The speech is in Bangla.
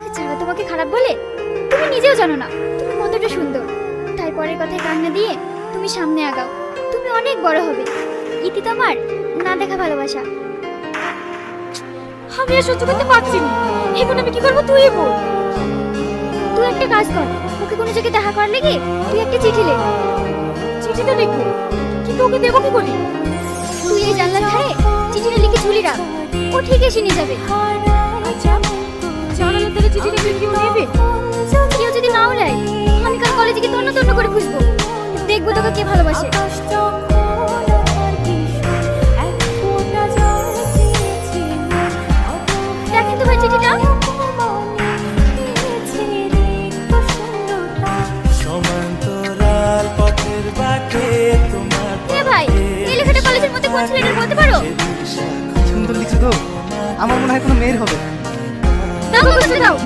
যারা তোমাকে খারাপ বলে তুমি নিজেও জানো না তুমি কতটা সুন্দর। তাই পরের কথায় কান না দিয়ে তুমি সামনে আগাও, তুমি অনেক বড় হবে। ইতি তোমার না দেখা ভালোবাসা। আমি আর সহ্য করতে পারছি না, এখন আমি কি করবো তুই বল। তুই একটা কাজ কর, ওকে কোনো জায়গায় দেখা করার লেগে তুই একটা চিঠি লেখ। চিঠিটা লিখবো, কিন্তু ওকে দেবো কি করে? তুই এই জানলার ধারে চিঠিটা লিখে ঝুলি রাখ, ও ঠিক এসে নিয়ে যাবে। জানালার ধারে চিঠি লিখলে কেউ নেবে? কেউ যদি নাও নেয়, আমি কাল কলেজে গিয়ে তন্ন তন্ন করে খুঁজবো, দেখবো তোকে কে ভালোবাসে। দেখেন তো ভাই চিঠিটা। সমান্তরাল পথের বাঁকে তোমার এ ভাই, এই লেখাটা কলেজের মধ্যে কোন ছেলেটার বলতে পারো? সুন্দর লিখছো তো, আমার মনে হয় কোনো মেয়ের হবে। দাও কাছে দাও।